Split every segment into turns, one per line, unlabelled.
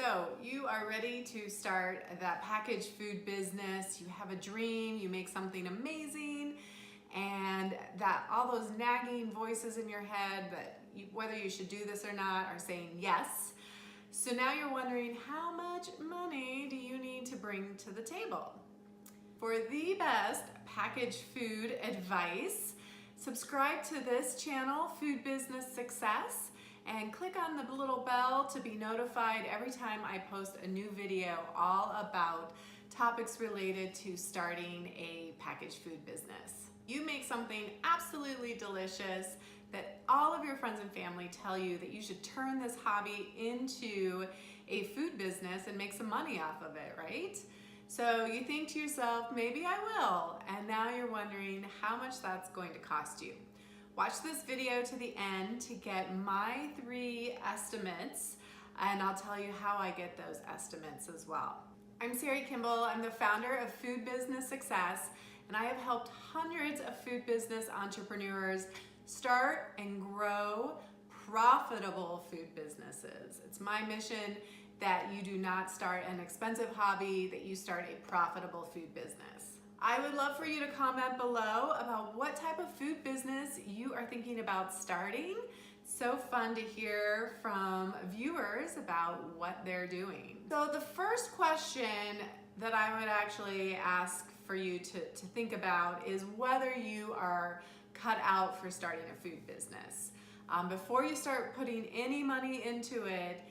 So you are ready to start that packaged food business. You have a dream, you make something amazing, and that all those nagging voices in your head that whether you should do this or not are saying yes. So now you're wondering, how much money do you need to bring to the table? For the best packaged food advice, subscribe to this channel, Food Business Success, and click on the little bell to be notified every time I post a new video all about topics related to starting a packaged food business. You make something absolutely delicious that all of your friends and family tell you that you should turn this hobby into a food business and make some money off of it, right? So you think to yourself, maybe I will, and now you're wondering how much that's going to cost you. Watch this video to the end to get my 3 estimates, and I'll tell you how I get those estimates as well. I'm Sari Kimbell. I'm the founder of Food Business Success, and I have helped hundreds of food business entrepreneurs start and grow profitable food businesses. It's my mission that you do not start an expensive hobby, that you start a profitable food business. I would love for you to comment below about what type of food business you are thinking about starting. It's so fun to hear from viewers about what they're doing. So the first question that I would actually ask for you to think about is whether you are cut out for starting a food business. Before you start putting any money into it,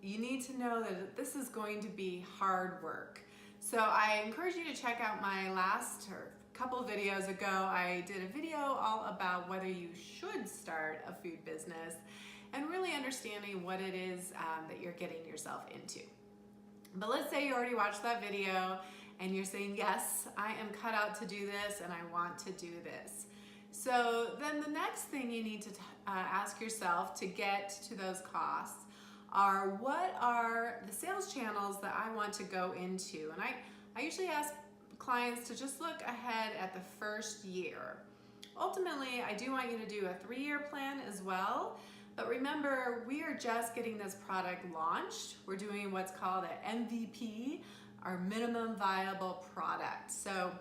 you need to know that this is going to be hard work. So I encourage you to check out my last couple of videos ago. I did a video all about whether you should start a food business and really understanding what it is that you're getting yourself into. But let's say you already watched that video and you're saying, yes, I am cut out to do this and I want to do this. So then the next thing you need to ask yourself to get to those costs are, what are the sales channels that I want to go into? And I usually ask clients to just look ahead at the first year. Ultimately, I do want you to do a 3-year plan as well. But remember, we are just getting this product launched. We're doing what's called an MVP, our minimum viable product. So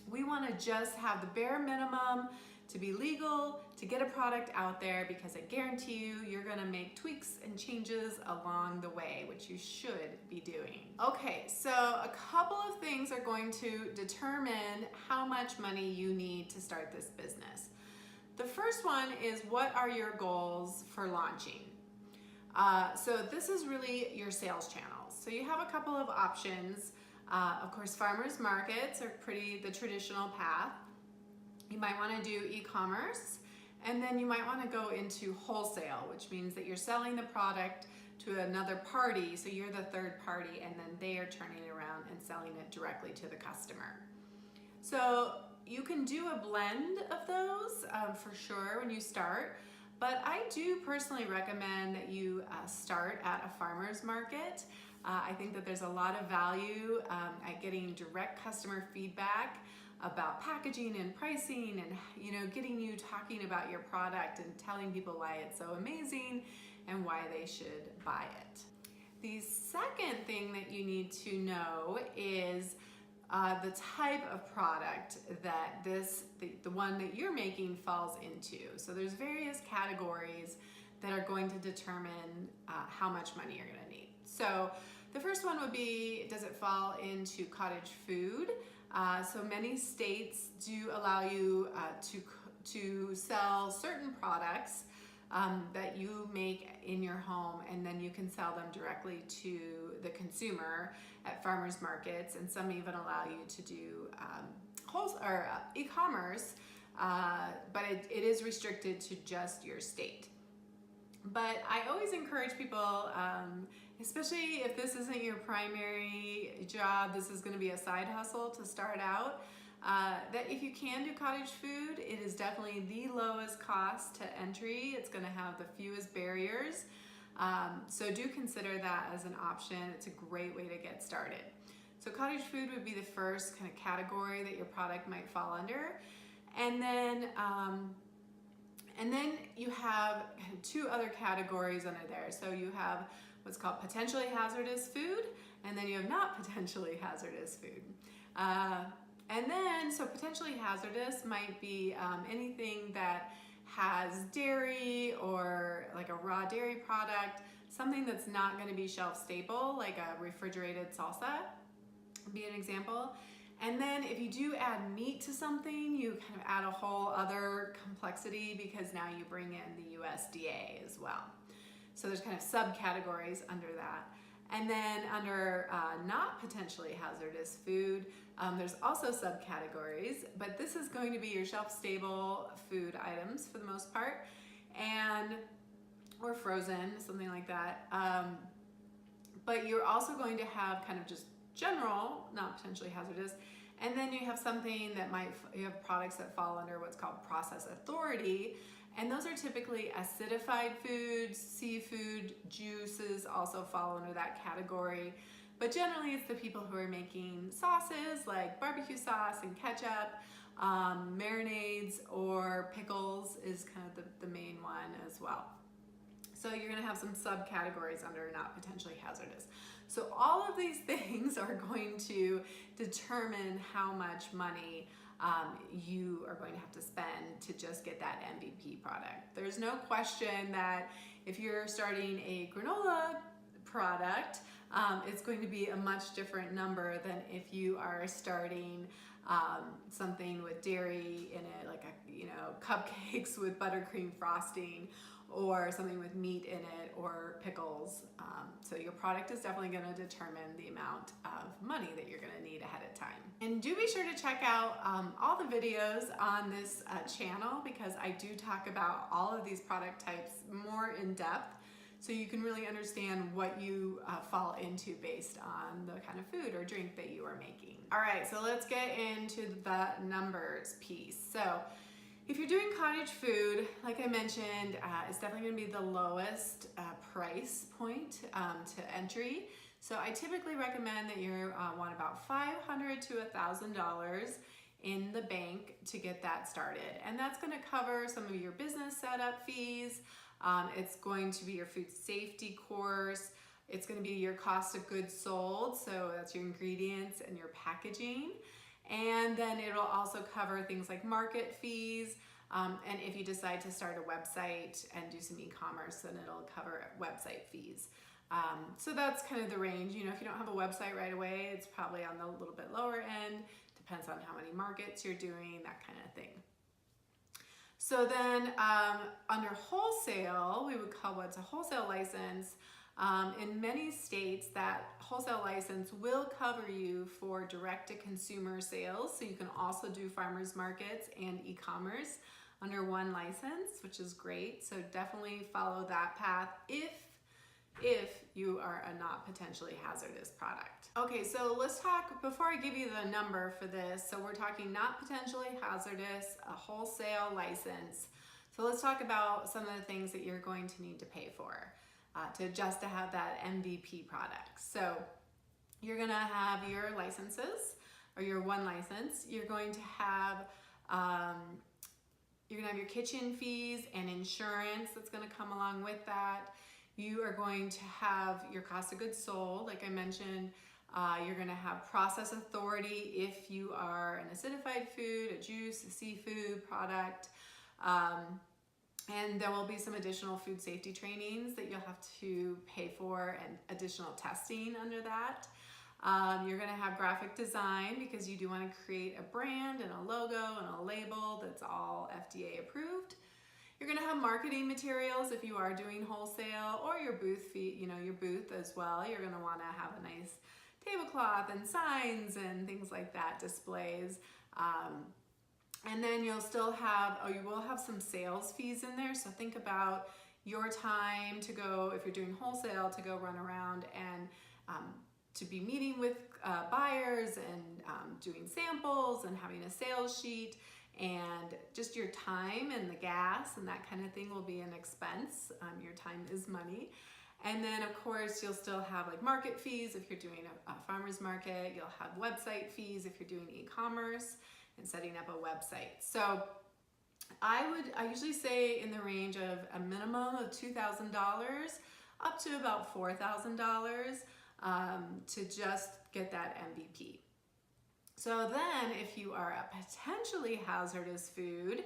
we want to just have the bare minimum to be legal, to get a product out there, because I guarantee you're gonna make tweaks and changes along the way, which you should be doing. Okay, so a couple of things are going to determine how much money you need to start this business. The first one is, what are your goals for launching? So this is really your sales channels. So you have a couple of options. Of course, farmers markets are the traditional path. You might want to do e-commerce, and then you might want to go into wholesale, which means that you're selling the product to another party, so you're the third party, and then they are turning it around and selling it directly to the customer. So you can do a blend of those for sure when you start, but I do personally recommend that you start at a farmer's market. I think that there's a lot of value at getting direct customer feedback about packaging and pricing, and getting you talking about your product and telling people why it's so amazing and why they should buy it. The second thing that you need to know is the type of product that the one that you're making falls into. So there's various categories that are going to determine how much money you're going to need. So the first one would be, does it fall into cottage food? So many states do allow you to sell certain products that you make in your home, and then you can sell them directly to the consumer at farmers markets, and some even allow you to do e-commerce, but it is restricted to just your state. But I always encourage people, especially if this isn't your primary job, this is going to be a side hustle to start out, that if you can do cottage food, it is definitely the lowest cost to entry. It's going to have the fewest barriers. So do consider that as an option. It's a great way to get started. So cottage food would be the first kind of category that your product might fall under. And then you have 2 other categories under there. So you have what's called potentially hazardous food, and then you have not potentially hazardous food. And then, so potentially hazardous might be anything that has dairy or like a raw dairy product, something that's not going to be shelf stable, like a refrigerated salsa would be an example. And then if you do add meat to something, you kind of add a whole other complexity because now you bring in the USDA as well. So there's kind of subcategories under that. And then under not potentially hazardous food, there's also subcategories, but this is going to be your shelf-stable food items for the most part, or frozen, something like that. But you're also going to have kind of just general, not potentially hazardous, and then you have something that you have products that fall under what's called process authority, and those are typically acidified foods, seafood, juices also fall under that category. But generally it's the people who are making sauces like barbecue sauce and ketchup, marinades, or pickles is kind of the main one as well. So you're gonna have some subcategories under not potentially hazardous. So all of these things are going to determine how much money you are going to have to spend to just get that MVP product. There's no question that if you're starting a granola product, it's going to be a much different number than if you are starting something with dairy in it, like cupcakes with buttercream frosting, or something with meat in it, or pickles. So your product is definitely going to determine the amount of money that you're going to need ahead of time. And do be sure to check out all the videos on this channel, because I do talk about all of these product types more in depth, so you can really understand what you fall into based on the kind of food or drink that you are making. All right, so let's get into the numbers piece. So if you're doing cottage food, like I mentioned, it's definitely gonna be the lowest price point to entry. So I typically recommend that you want about $500 to $1,000 in the bank to get that started. And that's gonna cover some of your business setup fees. It's going to be your food safety course. It's going to be your cost of goods sold, so that's your ingredients and your packaging. And then it'll also cover things like market fees. And if you decide to start a website and do some e-commerce, then it'll cover website fees. So that's kind of the range. You know, if you don't have a website right away, it's probably on the little bit lower end. Depends on how many markets you're doing, that kind of thing. So then under wholesale, we would call what's a wholesale license. In many states, that wholesale license will cover you for direct-to-consumer sales. So you can also do farmers markets and e-commerce under one license, which is great. So definitely follow that path if you are a not potentially hazardous product. Okay, so let's talk, before I give you the number for this, so we're talking not potentially hazardous, a wholesale license. So let's talk about some of the things that you're going to need to pay for to have that MVP product. So you're gonna have your licenses, or your one license. You're going to have your kitchen fees and insurance that's gonna come along with that. You are going to have your cost of goods sold, like I mentioned. You're gonna have process authority if you are an acidified food, a juice, a seafood product. And there will be some additional food safety trainings that you'll have to pay for, and additional testing under that. You're gonna have graphic design, because you do wanna create a brand and a logo and a label that's all FDA approved. You're gonna have marketing materials if you are doing wholesale, or your booth fee, your booth as well. You're gonna wanna have a nice tablecloth and signs and things like that, displays. And then you'll still have, you will have some sales fees in there. So think about your time to go, if you're doing wholesale, to go run around and to be meeting with buyers and doing samples and having a sales sheet. And just your time and the gas and that kind of thing will be an expense. Your time is money. And then of course you'll still have like market fees if you're doing a farmer's market. You'll have website fees if you're doing e-commerce and setting up a website. So I usually say in the range of a minimum of $2,000 up to about $4,000 to just get that MVP. So then if you are a potentially hazardous food,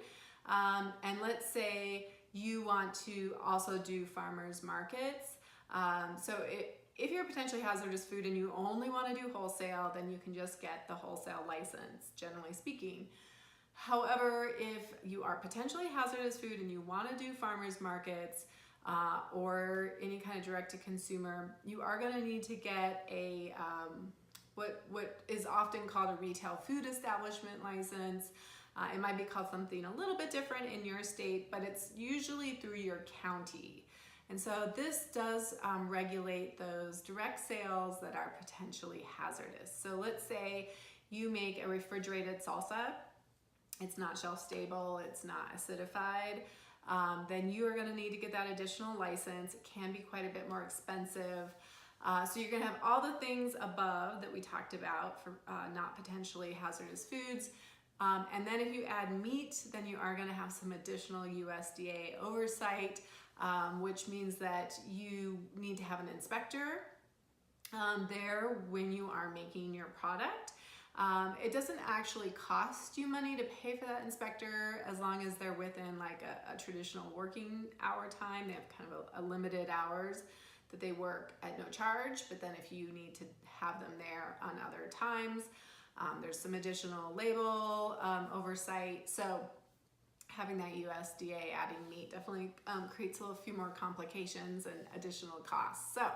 and let's say you want to also do farmers markets, if you're a potentially hazardous food and you only want to do wholesale, then you can just get the wholesale license, generally speaking. However, if you are potentially hazardous food and you want to do farmers markets or any kind of direct to consumer, you are going to need to get a what is often called a retail food establishment license. It might be called something a little bit different in your state, but it's usually through your county. And so this does regulate those direct sales that are potentially hazardous. So let's say you make a refrigerated salsa. It's not shelf stable, it's not acidified. Then you are going to need to get that additional license. It can be quite a bit more expensive. So you're going to have all the things above that we talked about for not potentially hazardous foods. And then if you add meat, then you are going to have some additional USDA oversight, which means that you need to have an inspector there when you are making your product. It doesn't actually cost you money to pay for that inspector as long as they're within like a traditional working hour time. They have kind of a limited hours that they work at no charge, but then if you need to have them there on other times, there's some additional label oversight. So having that USDA adding meat definitely creates a few more complications and additional costs. So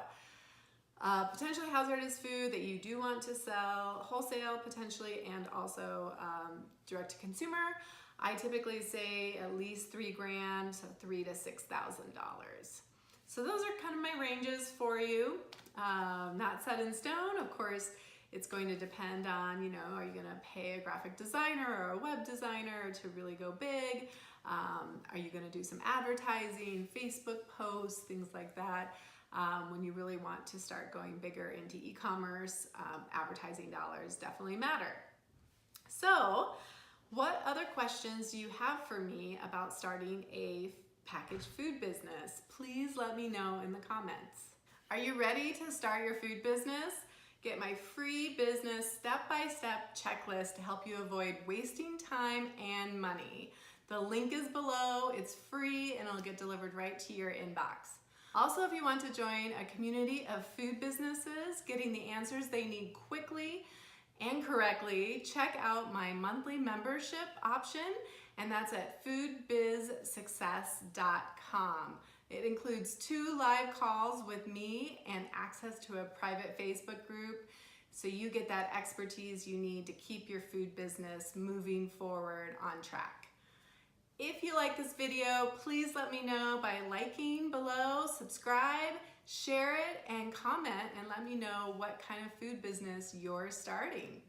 potentially hazardous food that you do want to sell wholesale potentially and also direct to consumer, I typically say at least $3,000, so $3,000 to $6,000. So those are kind of my ranges for you. Not set in stone, of course. It's going to depend on, are you going to pay a graphic designer or a web designer to really go big? Are you going to do some advertising, Facebook posts, things like that? When you really want to start going bigger into e-commerce, advertising dollars definitely matter. So, what other questions do you have for me about starting a packaged food business? Please let me know in the comments. Are you ready to start your food business? Get my free business step-by-step checklist to help you avoid wasting time and money. The link is below, it's free, and it'll get delivered right to your inbox. Also, if you want to join a community of food businesses getting the answers they need quickly and correctly, check out my monthly membership option, and that's at foodbizsuccess.com. It includes 2 live calls with me and access to a private Facebook group, so you get that expertise you need to keep your food business moving forward on track. If you like this video, please let me know by liking below, subscribe, share it, and comment, and let me know what kind of food business you're starting.